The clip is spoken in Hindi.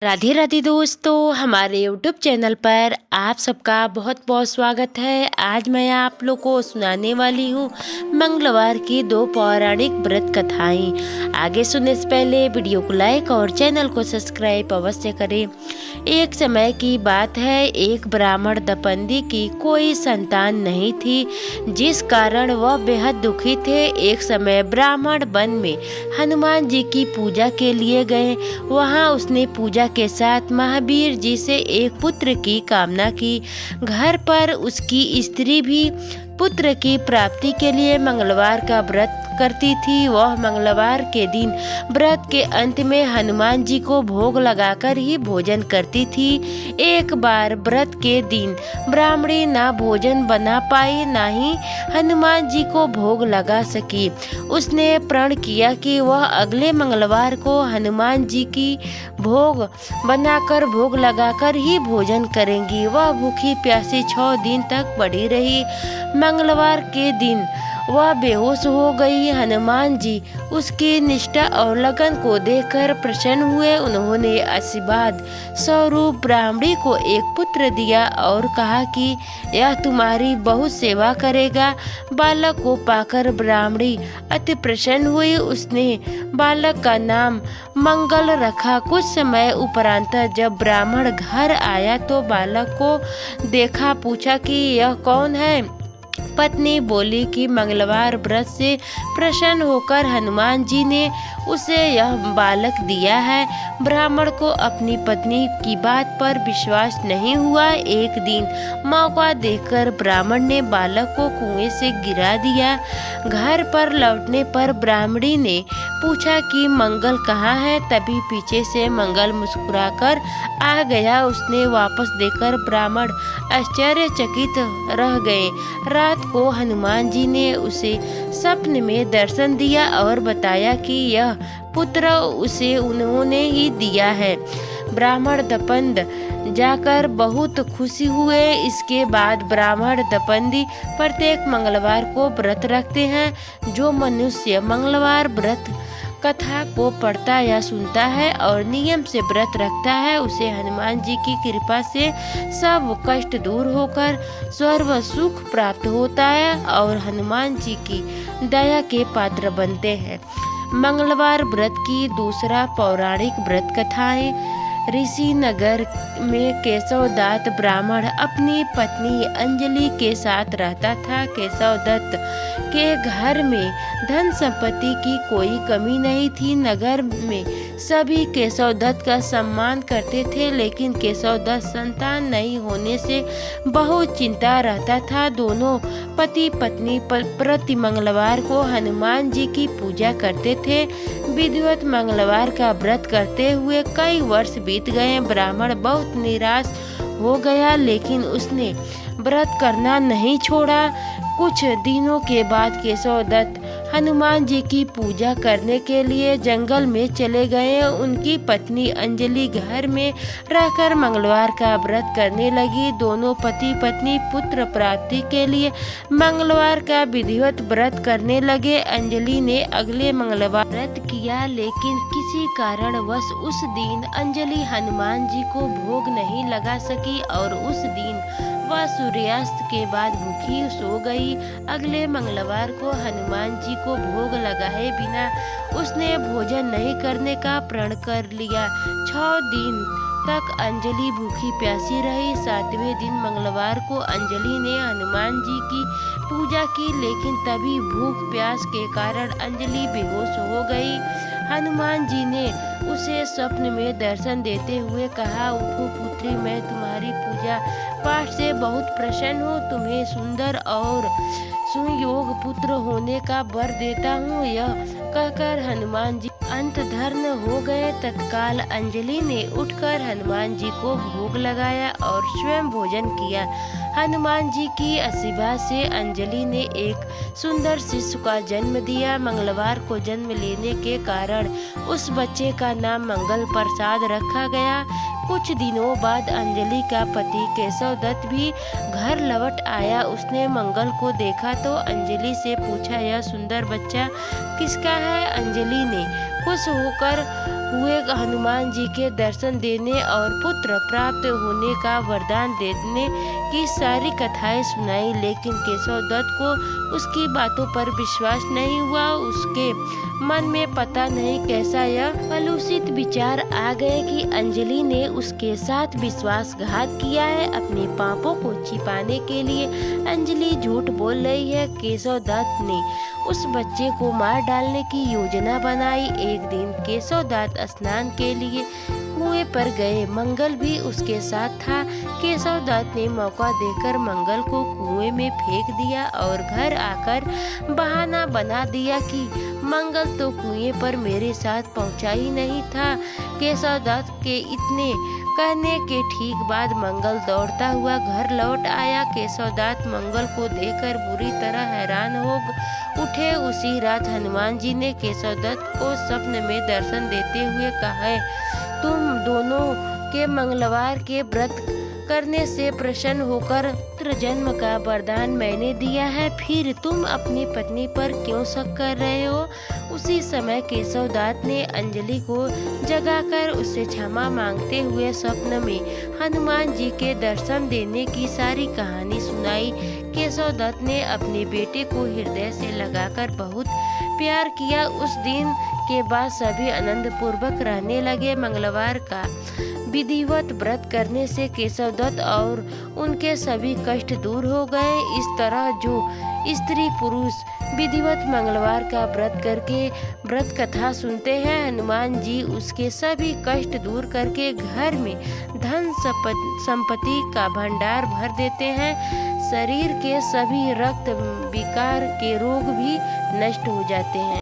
राधे राधे दोस्तों, हमारे यूट्यूब चैनल पर आप सबका बहुत बहुत स्वागत है। आज मैं आप लोग को सुनाने वाली हूँ मंगलवार की 2 पौराणिक व्रत कथाएं। आगे सुनने से पहले वीडियो को लाइक और चैनल को सब्सक्राइब अवश्य करें। एक समय की बात है, एक ब्राह्मण दपंदी की कोई संतान नहीं थी, जिस कारण वह बेहद दुखी थे। एक समय ब्राह्मण वन में हनुमान जी की पूजा के लिए गए। वहाँ उसने पूजा के साथ महावीर जी से एक पुत्र की कामना की। घर पर उसकी स्त्री भी पुत्र की प्राप्ति के लिए मंगलवार का व्रत करती थी। वह मंगलवार के दिन व्रत के अंत में हनुमान जी को भोग लगाकर ही भोजन करती थी। एक बार व्रत के दिन ब्राह्मणी ना भोजन बना पाई, ना ही हनुमान जी को भोग लगा सकी। उसने प्रण किया कि वह अगले मंगलवार को हनुमान जी की भोग बनाकर भोग लगाकर ही भोजन करेंगी। वह भूखी प्यासी 6 दिन तक पड़ी रही। मंगलवार के दिन वह बेहोश हो गई। हनुमान जी उसकी निष्ठा और लगन को देखकर प्रसन्न हुए। उन्होंने आशीर्वाद स्वरूप ब्राह्मणी को एक पुत्र दिया और कहा कि यह तुम्हारी बहुत सेवा करेगा। बालक को पाकर ब्राह्मणी अति प्रसन्न हुई। उसने बालक का नाम मंगल रखा। कुछ समय उपरांत जब ब्राह्मण घर आया तो बालक को देखा, पूछा कि यह कौन है। पत्नी बोली कि मंगलवार व्रत से प्रसन्न होकर हनुमान जी ने उसे यह बालक दिया है। ब्राह्मण को अपनी पत्नी की बात पर विश्वास नहीं हुआ। एक दिन मौका देखकर ब्राह्मण ने बालक को कुएं से गिरा दिया। घर पर लौटने पर ब्राह्मणी ने पूछा कि मंगल कहाँ है। तभी पीछे से मंगल मुस्कुराकर आ गया। उसने वापस देखकर ब्राह्मण आश्चर्यचकित रह गए। रात को हनुमान जी ने उसे स्वप्न में दर्शन दिया और बताया कि यह पुत्र उसे उन्होंने ही दिया है। ब्राह्मण दपंद जाकर बहुत खुशी हुए। इसके बाद ब्राह्मण दपंदी प्रत्येक मंगलवार को व्रत रखते हैं। जो मनुष्य मंगलवार व्रत कथा को पढ़ता या सुनता है और नियम से व्रत रखता है, उसे हनुमान जी की कृपा से सब कष्ट दूर होकर सर्व सुख प्राप्त होता है और हनुमान जी की दया के पात्र बनते हैं। मंगलवार व्रत की दूसरा पौराणिक व्रत कथाएं। ऋषि नगर में केशव दत्त ब्राह्मण अपनी पत्नी अंजलि के साथ रहता था। केशव दत्त के घर में धन संपत्ति की कोई कमी नहीं थी। नगर में सभी केशव दत्त का सम्मान करते थे, लेकिन केशव दत्त संतान नहीं होने से बहुत चिंता रहता था। दोनों पति पत्नी प्रति मंगलवार को हनुमान जी की पूजा करते थे। विधिवत मंगलवार का व्रत करते हुए कई वर्ष बीत गए। ब्राह्मण बहुत निराश हो गया, लेकिन उसने व्रत करना नहीं छोड़ा। कुछ दिनों के बाद केशव दत्त हनुमान जी की पूजा करने के लिए जंगल में चले गए। उनकी पत्नी अंजलि घर में रहकर मंगलवार का व्रत करने लगी। दोनों पति पत्नी पुत्र प्राप्ति के लिए मंगलवार का विधिवत व्रत करने लगे। अंजलि ने अगले मंगलवार व्रत किया, लेकिन किसी कारणवश उस दिन अंजलि हनुमान जी को भोग नहीं लगा सकी और उस दिन वह सूर्यास्त के बाद भूखी सो गई। अगले मंगलवार को हनुमान जी को भोग लगाए बिना उसने भोजन नहीं करने का प्रण कर लिया। 6 दिन तक अंजलि भूखी प्यासी रही। 7वें दिन मंगलवार को अंजलि ने हनुमान जी की पूजा की, लेकिन तभी भूख प्यास के कारण अंजलि बेहोश हो गई। हनुमान जी ने उसे स्वप्न में दर्शन देते हुए कहा, उठो पुत्री, मैं तुम्हारी पूजा पाठ से बहुत प्रसन्न हूँ। तुम्हें सुंदर और सुयोग पुत्र होने का वर देता हूँ। यह कहकर हनुमान जी अंतर्धान हो गए। तत्काल अंजलि ने उठकर हनुमान जी को भोग लगाया और स्वयं भोजन किया। हनुमान जी की आशीर्वाद से अंजलि ने एक सुंदर शिशु का जन्म दिया। मंगलवार को जन्म लेने के कारण उस बच्चे का नाम मंगल प्रसाद रखा गया। कुछ दिनों बाद अंजलि का पति केशव दत्त भी घर लौट आया। उसने मंगल को देखा तो अंजलि से पूछा, यह सुंदर बच्चा किसका है। अंजलि ने खुश होकर हुए हनुमान जी के दर्शन देने और पुत्र प्राप्त होने का वरदान देने की सारी कथाएं सुनाई, लेकिन केशव दत्त को उसकी बातों पर विश्वास नहीं हुआ। उसके मन में पता नहीं कैसा यह कलुषित विचार आ गए कि अंजलि ने उसके साथ विश्वासघात किया है। अपने पापों को छिपाने के लिए अंजलि झूठ बोल रही है। केशव दत्त ने उस बच्चे को मार डालने की योजना बनाई। एक दिन केशव दत्त स्नान के लिए कुएं पर गए। मंगल भी उसके साथ था। केशव दत्त ने मौका देकर मंगल को कुएं में फेंक दिया और घर आकर बहाना बना दिया कि मंगल तो कुएं पर मेरे साथ पहुंचा ही नहीं था। केशव दत्त के इतने कहने के ठीक बाद मंगल दौड़ता हुआ घर लौट आया। केशव दत्त मंगल को देखकर बुरी तरह हैरान हो उठे। उसी रात हनुमान जी ने केशव दत्त को स्वप्न में दर्शन देते हुए कहा, तुम दोनों के मंगलवार के व्रत करने से प्रसन्न होकर पुत्र जन्म का वरदान मैंने दिया है, फिर तुम अपनी पत्नी पर क्यों शक कर रहे हो। उसी समय केशव दत्त ने अंजलि को जगाकर उससे क्षमा मांगते हुए स्वप्न में हनुमान जी के दर्शन देने की सारी कहानी सुनाई। केशव दत्त ने अपने बेटे को हृदय से लगाकर बहुत प्यार किया। उस दिन के बाद सभी आनंद पूर्वक रहने लगे। मंगलवार का विधिवत व्रत करने से केशव दत्त और उनके सभी कष्ट दूर हो गए। इस तरह जो स्त्री पुरुष विधिवत मंगलवार का व्रत करके व्रत कथा सुनते हैं, हनुमान जी उसके सभी कष्ट दूर करके घर में धन संपत्ति का भंडार भर देते हैं। शरीर के सभी रक्त विकार के रोग भी नष्ट हो जाते हैं।